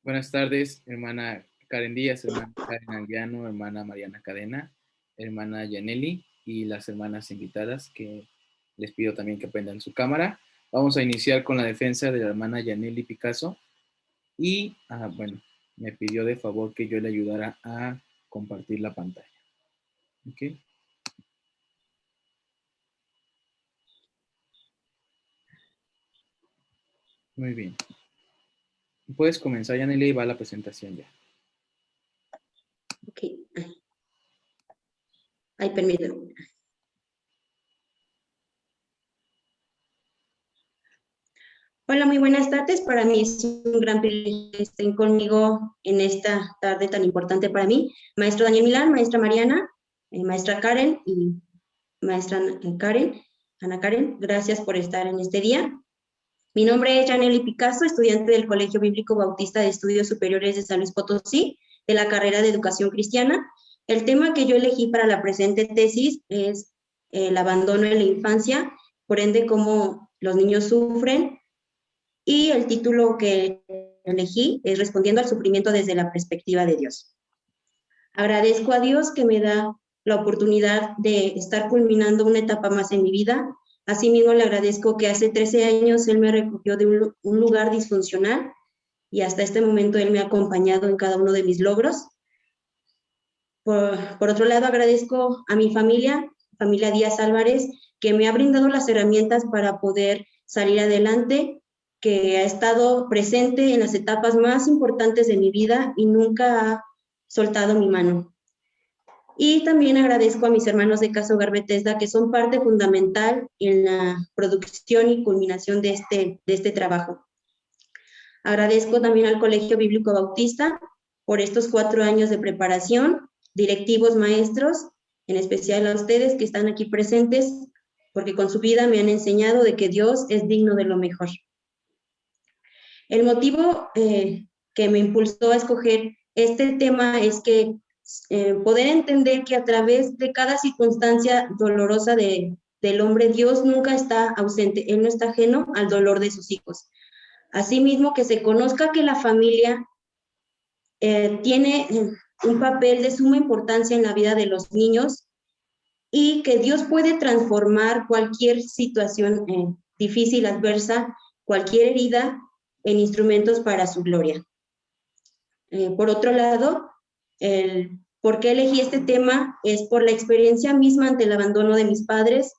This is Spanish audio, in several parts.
Buenas tardes, hermana Karen Díaz, hermana Karen Anguiano, hermana Mariana Cadena, hermana Yaneli y las hermanas invitadas que les pido también que prendan su cámara. Vamos a iniciar con la defensa de la hermana Yaneli Picasso y, bueno, me pidió de favor que yo le ayudara a compartir la pantalla. ¿Ok? Muy bien. Puedes comenzar, Yaneli, y va la presentación ya. Ok. Ay, permítame. Hola, muy buenas tardes. Para mí es un gran privilegio que estén conmigo en esta tarde tan importante para mí. Maestro Daniel Milán, maestra Mariana, maestra Karen y maestra Ana Karen, gracias por estar en este día. Mi nombre es Yaneli Picasso, estudiante del Colegio Bíblico Bautista de Estudios Superiores de San Luis Potosí, de la carrera de Educación Cristiana. El tema que yo elegí para la presente tesis es el abandono en la infancia, por ende, cómo los niños sufren, y el título que elegí es Respondiendo al sufrimiento desde la perspectiva de Dios. Agradezco a Dios que me da la oportunidad de estar culminando una etapa más en mi vida. Asimismo, le agradezco que hace 13 años Él me recogió de un lugar disfuncional y hasta este momento Él me ha acompañado en cada uno de mis logros. Por otro lado, agradezco a mi familia Díaz Álvarez, que me ha brindado las herramientas para poder salir adelante, que ha estado presente en las etapas más importantes de mi vida y nunca ha soltado mi mano. Y también agradezco a mis hermanos de Casa Hogar Bethesda, que son parte fundamental en la producción y culminación de este trabajo. Agradezco también al Colegio Bíblico Bautista por estos 4 años de preparación, directivos, maestros, en especial a ustedes que están aquí presentes, porque con su vida me han enseñado de que Dios es digno de lo mejor. El motivo que me impulsó a escoger este tema es que poder entender que a través de cada circunstancia dolorosa del hombre, Dios nunca está ausente, Él no está ajeno al dolor de sus hijos. Asimismo, que se conozca que la familia tiene un papel de suma importancia en la vida de los niños y que Dios puede transformar cualquier situación difícil, adversa, cualquier herida en instrumentos para su gloria. Por otro lado, el por qué elegí este tema es por la experiencia misma ante el abandono de mis padres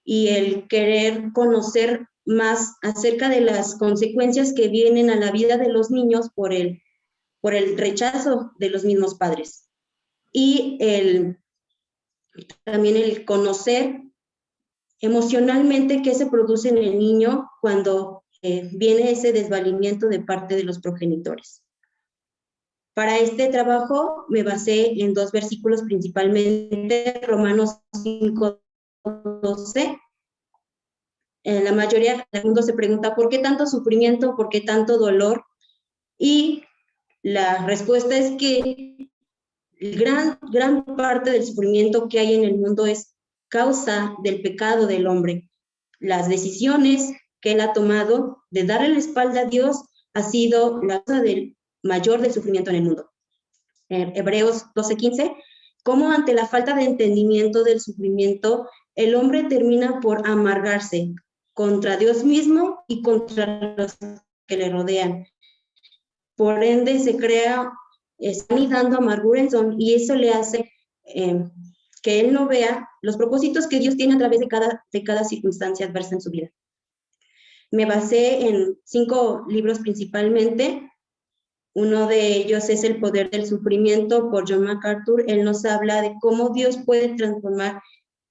y el querer conocer más acerca de las consecuencias que vienen a la vida de los niños por el rechazo de los mismos padres. Y también el conocer emocionalmente qué se produce en el niño cuando viene ese desvalimiento de parte de los progenitores. Para este trabajo me basé en 2 versículos principalmente, Romanos 5:12. La mayoría del mundo se pregunta, ¿por qué tanto sufrimiento? ¿Por qué tanto dolor? Y la respuesta es que gran parte del sufrimiento que hay en el mundo es causa del pecado del hombre. Las decisiones que él ha tomado de darle la espalda a Dios ha sido la causa mayor del sufrimiento en el mundo. Hebreos 12:15, cómo ante la falta de entendimiento del sufrimiento, el hombre termina por amargarse contra Dios mismo y contra los que le rodean. Por ende, se crea, está anidando amargura en son, y eso le hace que él no vea los propósitos que Dios tiene a través de cada circunstancia adversa en su vida. Me basé en 5 libros principalmente. Uno de ellos es El poder del sufrimiento por John MacArthur. Él nos habla de cómo Dios puede transformar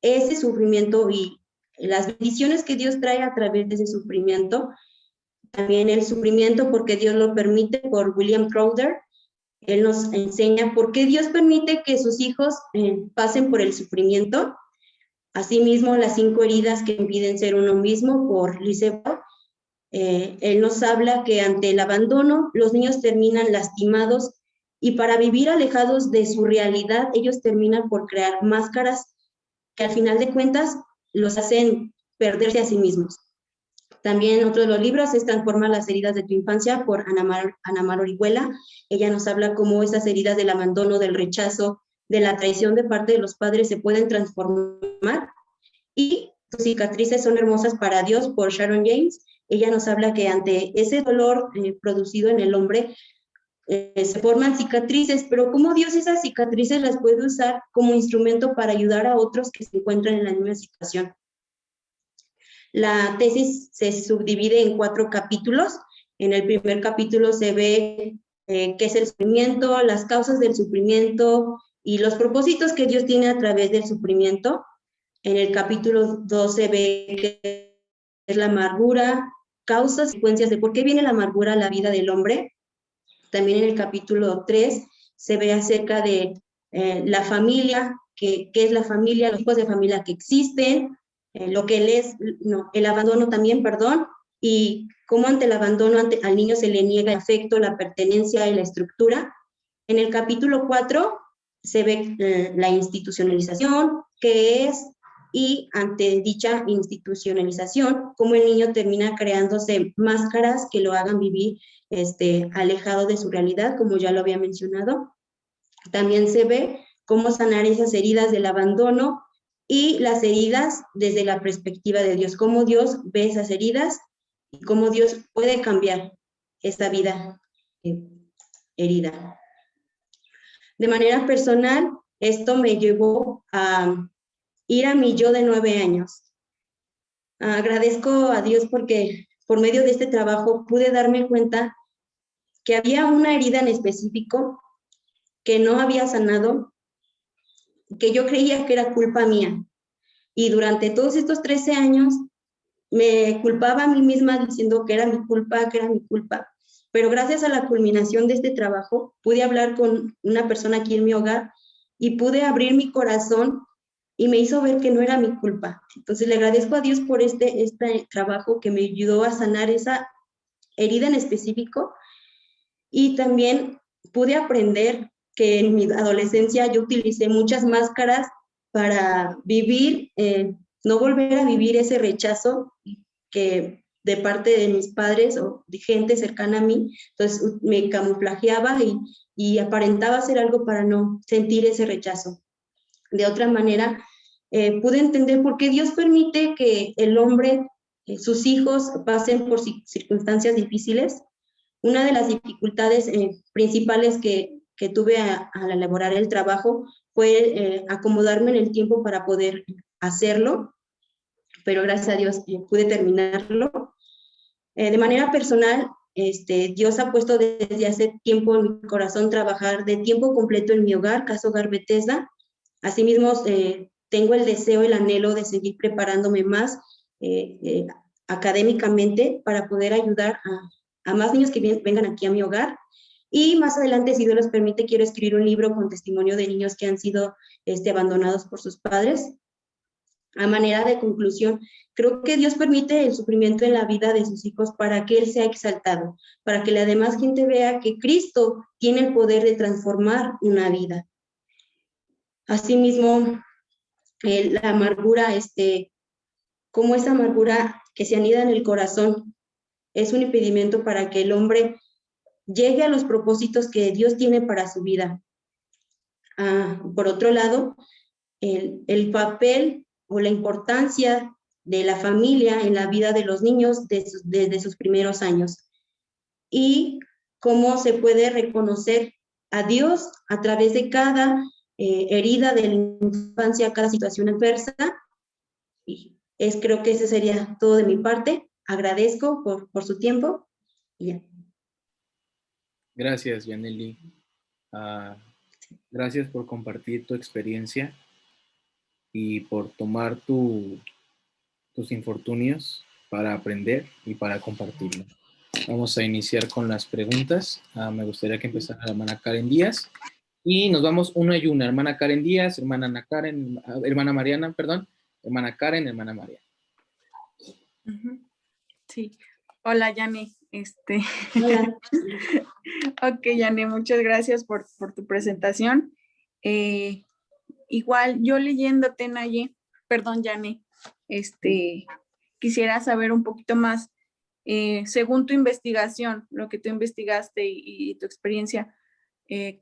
ese sufrimiento y las bendiciones que Dios trae a través de ese sufrimiento. También el sufrimiento porque Dios lo permite, por William Crowder. Él nos enseña por qué Dios permite que sus hijos pasen por el sufrimiento. Asimismo, las 5 heridas que impiden ser uno mismo, por Lise Bock. Él nos habla que ante el abandono los niños terminan lastimados y para vivir alejados de su realidad ellos terminan por crear máscaras que al final de cuentas los hacen perderse a sí mismos. También otro de los libros es Transforma las heridas de tu infancia por Ana Mar Orihuela. Ella nos habla cómo esas heridas del abandono, del rechazo, de la traición de parte de los padres se pueden transformar y tus cicatrices son hermosas para Dios por Sharon James. Ella nos habla que ante ese dolor producido en el hombre se forman cicatrices, pero cómo Dios esas cicatrices las puede usar como instrumento para ayudar a otros que se encuentran en la misma situación. La tesis se subdivide en 4 capítulos. En el primer capítulo se ve qué es el sufrimiento, las causas del sufrimiento y los propósitos que Dios tiene a través del sufrimiento. En el capítulo 2 se ve qué es la amargura, causas y consecuencias de por qué viene la amargura a la vida del hombre. También en el capítulo 3 se ve acerca de la familia, qué es la familia, los tipos de familia que existen, lo que el abandono también, perdón, y cómo ante el abandono al niño se le niega el afecto, la pertenencia y la estructura. En el capítulo 4 se ve la institucionalización, qué es, y ante dicha institucionalización, cómo el niño termina creándose máscaras que lo hagan vivir alejado de su realidad, como ya lo había mencionado. También se ve cómo sanar esas heridas del abandono y las heridas desde la perspectiva de Dios, cómo Dios ve esas heridas y cómo Dios puede cambiar esa vida herida. De manera personal, esto me llevó a ir a mi yo de 9 años. Agradezco a Dios porque por medio de este trabajo pude darme cuenta que había una herida en específico que no había sanado, que yo creía que era culpa mía. Y durante todos estos 13 años me culpaba a mí misma diciendo que era mi culpa, que era mi culpa. Pero gracias a la culminación de este trabajo, pude hablar con una persona aquí en mi hogar y pude abrir mi corazón y me hizo ver que no era mi culpa. Entonces le agradezco a Dios por este trabajo que me ayudó a sanar esa herida en específico. Y también pude aprender que en mi adolescencia yo utilicé muchas máscaras para vivir, no volver a vivir ese rechazo que de parte de mis padres o de gente cercana a mí. Entonces me camuflajeaba y aparentaba hacer algo para no sentir ese rechazo. De otra manera, pude entender por qué Dios permite que el hombre, sus hijos, pasen por circunstancias difíciles. Una de las dificultades principales que tuve al elaborar el trabajo fue acomodarme en el tiempo para poder hacerlo, pero gracias a Dios pude terminarlo. De manera personal, Dios ha puesto desde hace tiempo en mi corazón trabajar de tiempo completo en mi hogar, Casa Hogar Bethesda. Asimismo, tengo el deseo, el anhelo de seguir preparándome más académicamente para poder ayudar a más niños que vengan aquí a mi hogar. Y más adelante, si Dios los permite, quiero escribir un libro con testimonio de niños que han sido abandonados por sus padres. A manera de conclusión, creo que Dios permite el sufrimiento en la vida de sus hijos para que Él sea exaltado, para que la demás gente vea que Cristo tiene el poder de transformar una vida. Asimismo, la amargura, como esa amargura que se anida en el corazón, es un impedimento para que el hombre llegue a los propósitos que Dios tiene para su vida. Por otro lado, el papel o la importancia de la familia en la vida de los niños desde sus primeros años y cómo se puede reconocer a Dios a través de cada herida de la infancia, cada situación adversa. Y creo que ese sería todo de mi parte. Agradezco por su tiempo. Y ya. Gracias, Yaneli. Gracias por compartir tu experiencia y por tomar tus infortunios para aprender y para compartirlo. Vamos a iniciar con las preguntas. Me gustaría que empezara la hermana Karen Díaz. Y nos vamos una y una. Hermana Karen Díaz, hermana Ana Karen, hermana Mariana, perdón. Hermana Karen, hermana Mariana. Sí. Hola, Yani. Hola. Ok, Yani, muchas gracias por tu presentación. Igual, yo leyéndote, Naye, perdón, Yani, quisiera saber un poquito más según tu investigación, lo que tú investigaste y tu experiencia,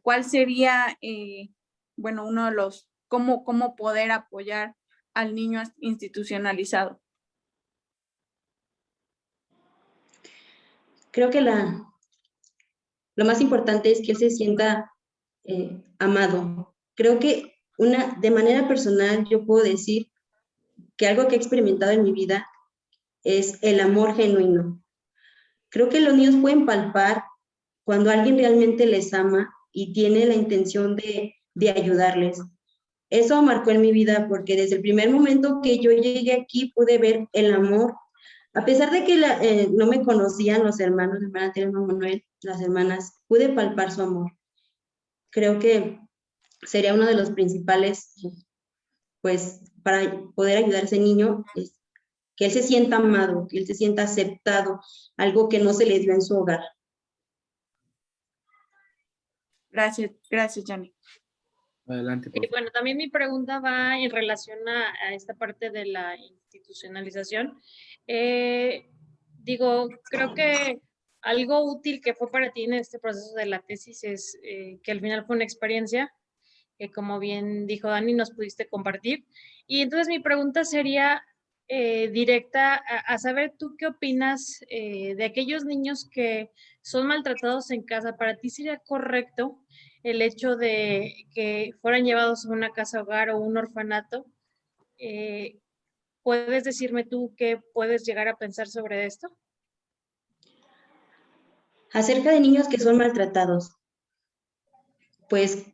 ¿cuál sería, bueno, uno de los, cómo poder apoyar al niño institucionalizado? Creo que lo más importante es que él se sienta amado. Creo que de manera personal yo puedo decir que algo que he experimentado en mi vida es el amor genuino. Creo que los niños pueden palpar cuando alguien realmente les ama y tiene la intención de ayudarles. Eso marcó en mi vida porque desde el primer momento que yo llegué aquí pude ver el amor. A pesar de que no me conocían los hermanos, la hermana Tere, hermano Manuel, las hermanas, pude palpar su amor. Creo que sería uno de los principales, pues, para poder ayudar a ese niño, es que él se sienta amado, que él se sienta aceptado, algo que no se le dio en su hogar. Gracias, Yanni. Adelante, por favor. Bueno, también mi pregunta va en relación a esta parte de la institucionalización. Digo, creo que algo útil que fue para ti en este proceso de la tesis es que al final fue una experiencia que, como bien dijo Dani, nos pudiste compartir. Y entonces mi pregunta sería directa a saber tú qué opinas de aquellos niños que son maltratados en casa. ¿Para ti sería correcto el hecho de que fueran llevados a una casa hogar o un orfanato? ¿Puedes decirme tú qué puedes llegar a pensar sobre esto? Acerca de niños que son maltratados, pues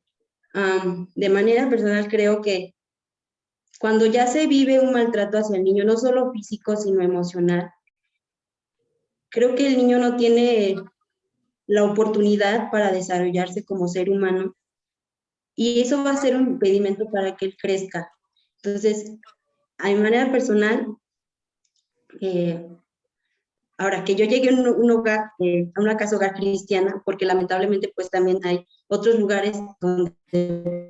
de manera personal creo que cuando ya se vive un maltrato hacia el niño, no solo físico, sino emocional, creo que el niño no tiene la oportunidad para desarrollarse como ser humano y eso va a ser un impedimento para que él crezca. Entonces, a mi manera personal, ahora que yo llegué a un hogar, a una casa hogar cristiana, porque lamentablemente pues también hay otros lugares donde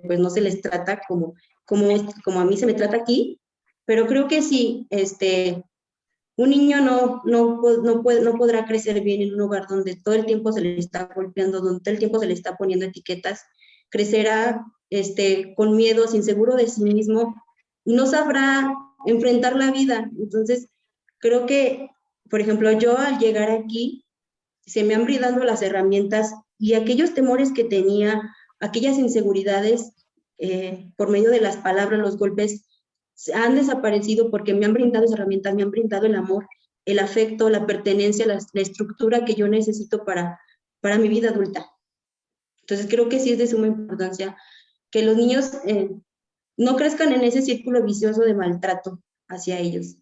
pues no se les trata como a mí se me trata aquí, pero creo que sí, un niño no podrá crecer bien en un hogar donde todo el tiempo se le está golpeando, donde todo el tiempo se le está poniendo etiquetas, crecerá con miedos, inseguro de sí mismo, y no sabrá enfrentar la vida. Entonces, creo que, por ejemplo, yo al llegar aquí, se me han brindado las herramientas y aquellos temores que tenía, aquellas inseguridades, por medio de las palabras, los golpes, han desaparecido porque me han brindado esas herramientas, me han brindado el amor, el afecto, la pertenencia, la estructura que yo necesito para mi vida adulta. Entonces creo que sí es de suma importancia que los niños no crezcan en ese círculo vicioso de maltrato hacia ellos.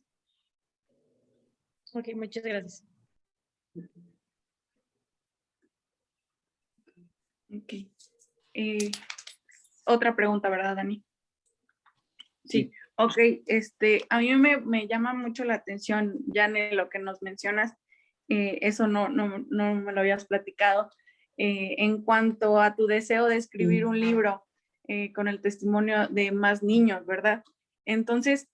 Ok, muchas gracias. Ok. Otra pregunta, ¿verdad, Dani? Sí. Ok, a mí me llama mucho la atención, Jane, lo que nos mencionas. Eso no me lo habías platicado. En cuanto a tu deseo de escribir un libro con el testimonio de más niños, ¿verdad? Entonces,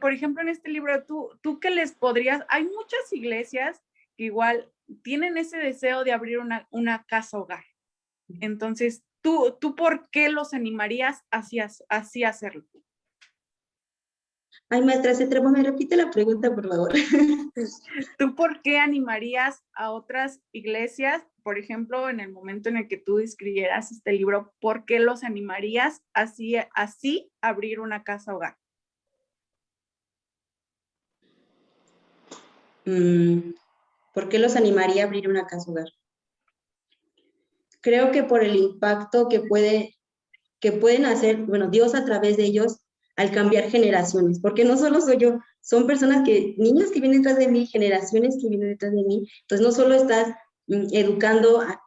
por ejemplo, en este libro, ¿tú qué les podrías? Hay muchas iglesias que igual tienen ese deseo de abrir una casa hogar. Entonces, ¿tú por qué los animarías así a hacerlo? Ay, maestra, me repite la pregunta, por favor. ¿Tú por qué animarías a otras iglesias, por ejemplo, en el momento en el que tú escribieras este libro, por qué los animarías así a abrir una casa hogar? ¿Por qué los animaría a abrir una casa hogar? Creo que por el impacto que pueden hacer, bueno, Dios a través de ellos al cambiar generaciones, porque no solo soy yo, son niños que vienen detrás de mí, generaciones que vienen detrás de mí, entonces no solo estás educando a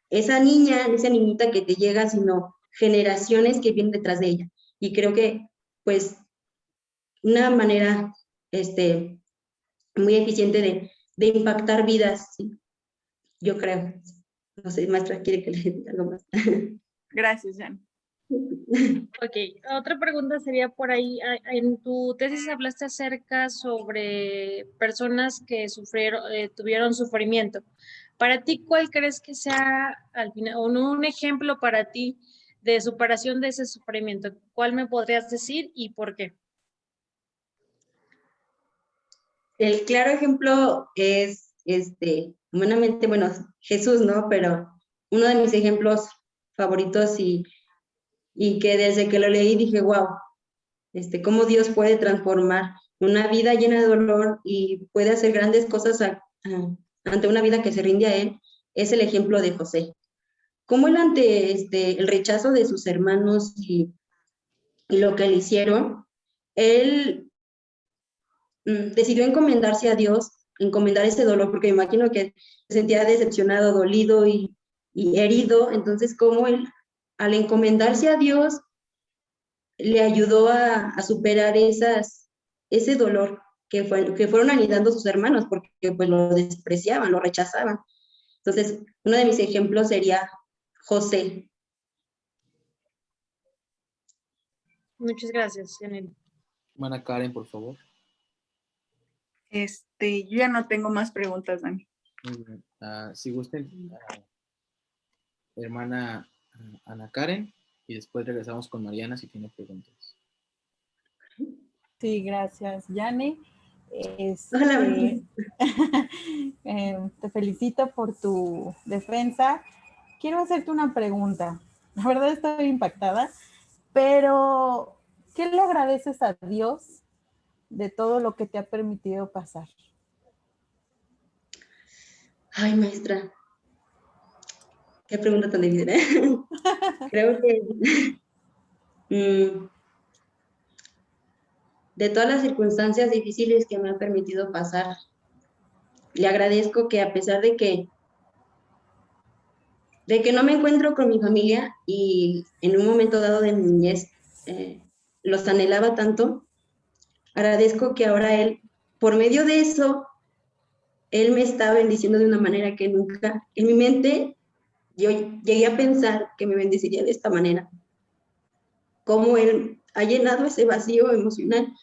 esa niña, esa niñita que te llega, sino generaciones que vienen detrás de ella, y creo que, pues, una manera, muy eficiente de impactar vidas, ¿sí? Yo creo. No sé, maestra, ¿quiere que le diga algo más? Gracias, Jan. Ok, otra pregunta sería por ahí, en tu tesis hablaste acerca sobre personas que tuvieron sufrimiento. Para ti, ¿cuál crees que sea al final, o un ejemplo para ti de superación de ese sufrimiento? ¿Cuál me podrías decir y por qué? El claro ejemplo es, humanamente, bueno, Jesús, ¿no? Pero uno de mis ejemplos favoritos y que desde que lo leí dije, wow, cómo Dios puede transformar una vida llena de dolor y puede hacer grandes cosas ante una vida que se rinde a Él, es el ejemplo de José. Cómo él ante el rechazo de sus hermanos y lo que le hicieron, él decidió encomendarse a Dios, encomendar ese dolor, porque me imagino que se sentía decepcionado, dolido y herido. Entonces, cómo él, al encomendarse a Dios, le ayudó a superar ese dolor que fueron anidando sus hermanos, porque pues lo despreciaban, lo rechazaban. Entonces, uno de mis ejemplos sería José. Muchas gracias, Yaneli. Hermana Karen, por favor. Yo ya no tengo más preguntas, Dani. Muy bien. Si gusten, hermana Ana Karen, y después regresamos con Mariana si tiene preguntas. Sí, gracias, Yani. Hola. Te felicito por tu defensa. Quiero hacerte una pregunta. La verdad estoy impactada, pero ¿qué le agradeces a Dios de todo lo que te ha permitido pasar? Ay, maestra, qué pregunta tan difícil, ¿eh? Creo que de todas las circunstancias difíciles que me han permitido pasar, le agradezco que a pesar de que no me encuentro con mi familia y en un momento dado de mi niñez los anhelaba tanto, agradezco que ahora Él, por medio de eso, Él me está bendiciendo de una manera que nunca, en mi mente, yo llegué a pensar que me bendeciría de esta manera. Cómo Él ha llenado ese vacío emocional,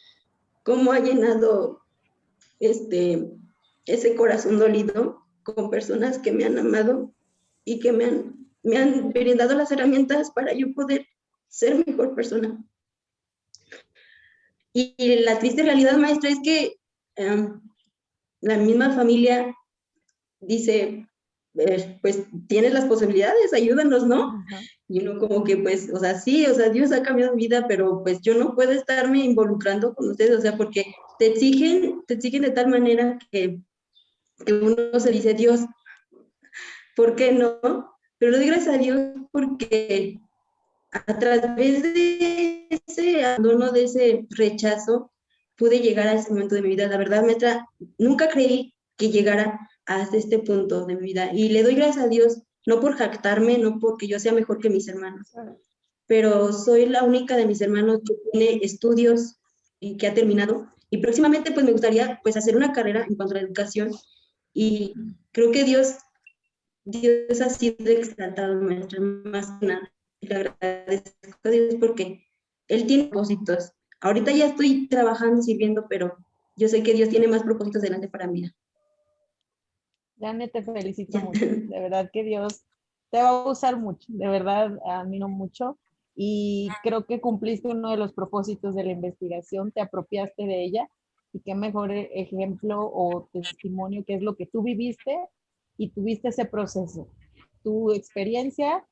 cómo ha llenado ese corazón dolido con personas que me han amado y que me han brindado las herramientas para yo poder ser mejor persona. Y la triste realidad, maestra, es que la misma familia dice, pues tienes las posibilidades, ayúdanos, ¿no? Ajá. Y uno como que pues, o sea, sí, o sea, Dios ha cambiado mi vida, pero pues yo no puedo estarme involucrando con ustedes, o sea, porque te exigen de tal manera que uno se dice, Dios, ¿por qué no? Pero le doy gracias a Dios porque a través de ese abandono, de ese rechazo, pude llegar a ese momento de mi vida. La verdad, maestra, nunca creí que llegara hasta este punto de mi vida. Y le doy gracias a Dios, no por jactarme, no porque yo sea mejor que mis hermanos, pero soy la única de mis hermanos que tiene estudios y que ha terminado. Y próximamente, pues me gustaría pues hacer una carrera en cuanto a la educación. Y creo que Dios ha sido exaltado, maestra, más que nada. Le agradezco a Dios porque Él tiene propósitos. Ahorita ya estoy trabajando, sirviendo, pero yo sé que Dios tiene más propósitos delante para mí. Yani, te felicito mucho. De verdad que Dios te va a usar mucho. De verdad, admiro mucho. Y creo que cumpliste uno de los propósitos de la investigación, te apropiaste de ella. Y qué mejor ejemplo o testimonio que es lo que tú viviste y tuviste ese proceso, tu experiencia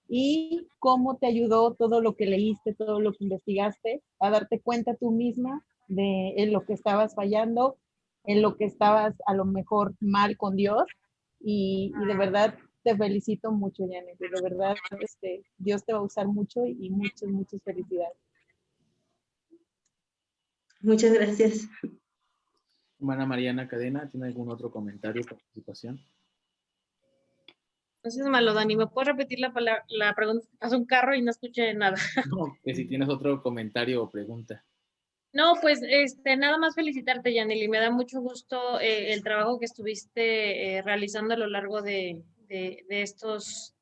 y cómo te ayudó todo lo que leíste, todo lo que investigaste, a darte cuenta tú misma de en lo que estabas fallando, en lo que estabas a lo mejor mal con Dios. Y de verdad te felicito mucho, Janet. De verdad, Dios te va a usar mucho y muchas, muchas felicidades. Muchas gracias. Hermana Mariana Cadena, ¿tiene algún otro comentario o participación? No seas malo, Dani. ¿Me puedes repetir la pregunta? Pasó un carro y no escuché nada. No, que si tienes otro comentario o pregunta. No, pues nada más felicitarte, Yaneli. Me da mucho gusto el trabajo que estuviste realizando a lo largo de estos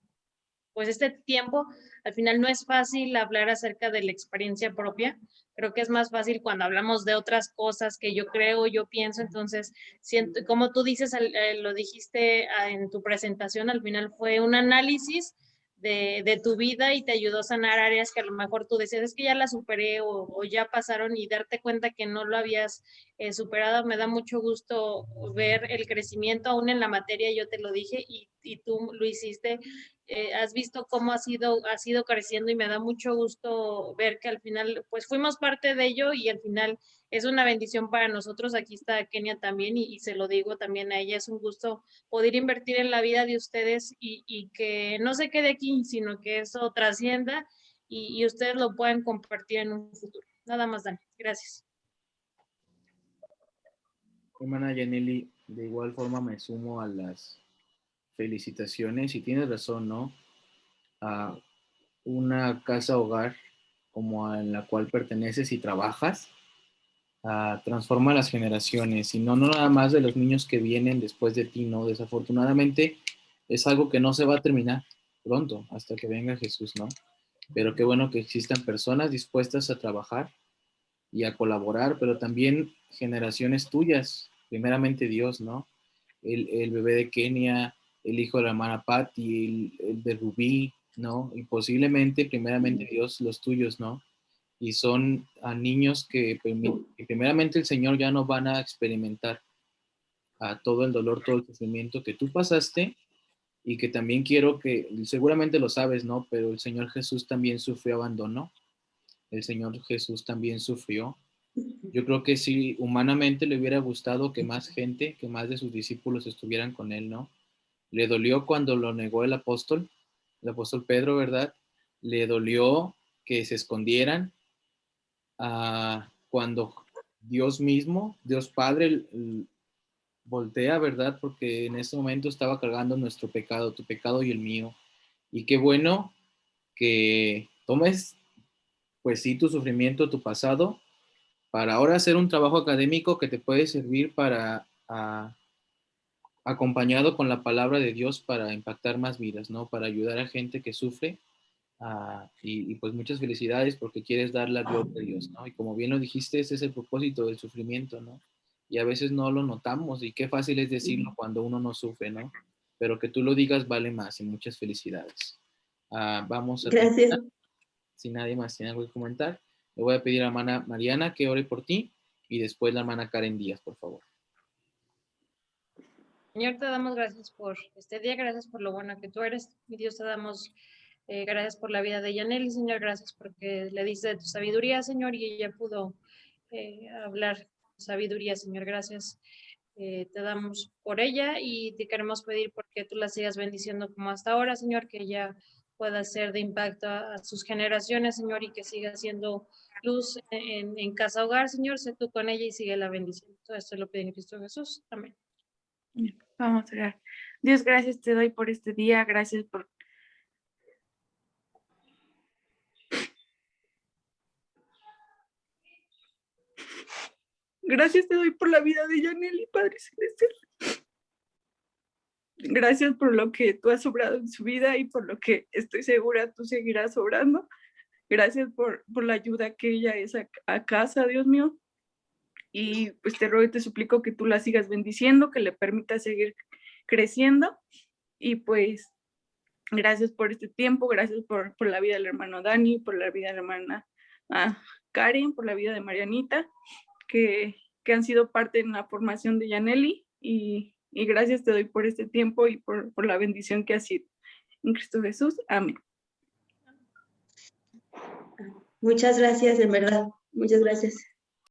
pues este tiempo. Al final no es fácil hablar acerca de la experiencia propia. Creo que es más fácil cuando hablamos de otras cosas que yo creo, yo pienso. Entonces, siento, como tú dices, lo dijiste en tu presentación, al final fue un análisis de tu vida y te ayudó a sanar áreas que a lo mejor tú decías, es que ya las superé o ya pasaron, y darte cuenta que no lo habías superado. Me da mucho gusto ver el crecimiento aún en la materia, yo te lo dije y tú lo hiciste. Has visto cómo has ido creciendo, y me da mucho gusto ver que al final pues fuimos parte de ello, y al final es una bendición para nosotros. Aquí está Kenia también, y se lo digo también a ella, es un gusto poder invertir en la vida de ustedes y que no se quede aquí, sino que eso trascienda y ustedes lo puedan compartir en un futuro. Nada más, Dani. Gracias. Hermana Yaneli, de igual forma me sumo a las felicitaciones y tienes razón, ¿no? A una casa hogar como en la cual perteneces y trabajas, transforma las generaciones y no nada más de los niños que vienen después de ti, ¿no? Desafortunadamente es algo que no se va a terminar pronto hasta que venga Jesús, ¿no? Pero qué bueno que existan personas dispuestas a trabajar y a colaborar, pero también generaciones tuyas, primeramente Dios, ¿no? El bebé de Kenia, el hijo de la hermana Patty, el de Rubí, ¿no? Y posiblemente, primeramente Dios, los tuyos, ¿no? Y son a niños que primeramente el Señor ya no van a experimentar a todo el dolor, todo el sufrimiento que tú pasaste y que también quiero que, seguramente lo sabes, ¿no? Pero el Señor Jesús también sufrió abandono, el Señor Jesús también sufrió. Yo creo que sí, humanamente le hubiera gustado que más gente, que más de sus discípulos estuvieran con él, ¿no? Le dolió cuando lo negó el apóstol Pedro, ¿verdad? Le dolió que se escondieran, cuando Dios mismo, Dios Padre, voltea, ¿verdad? Porque en ese momento estaba cargando nuestro pecado, tu pecado y el mío. Y qué bueno que tomes, pues sí, tu sufrimiento, tu pasado, para ahora hacer un trabajo académico que te puede servir para, acompañado con la palabra de Dios, para impactar más vidas, ¿no? Para ayudar a gente que sufre. Y pues muchas felicidades porque quieres dar la gloria a Dios, ¿no? Y como bien lo dijiste, ese es el propósito del sufrimiento, ¿no? Y a veces no lo notamos y qué fácil es decirlo cuando uno no sufre, ¿no? Pero que tú lo digas vale más y muchas felicidades. Vamos a Gracias. terminar. Si nadie más tiene algo que comentar, le voy a pedir a la hermana Mariana que ore por ti y después la hermana Karen Díaz, por favor. Señor, te damos gracias por este día, gracias por lo bueno que tú eres. Mi Dios, te damos gracias por la vida de Yaneli, Señor, gracias porque le diste de tu sabiduría, Señor, y ella pudo hablar sabiduría, Señor, gracias. Te damos por ella y te queremos pedir porque tú la sigas bendiciendo como hasta ahora, Señor, que ella pueda ser de impacto a sus generaciones, Señor, y que siga siendo luz en casa hogar, Señor. Sé tú con ella y sigue la bendición. Todo esto lo pido en Cristo Jesús. Amén. Vamos a orar. Dios, gracias te doy por este día, gracias por gracias te doy por la vida de Yaneli, Padre Celestial. Gracias por lo que tú has obrado en su vida y por lo que estoy segura tú seguirás obrando. Gracias por la ayuda que ella es a casa, Dios mío. Y pues te ruego y te suplico que tú la sigas bendiciendo, que le permitas seguir creciendo. Y pues gracias por este tiempo, gracias por la vida del hermano Dani, por la vida de la hermana Karen, por la vida de Marianita, que han sido parte en la formación de Yaneli. Y gracias te doy por este tiempo y por la bendición que ha sido. En Cristo Jesús, amén. Muchas gracias, en verdad. Muchas gracias.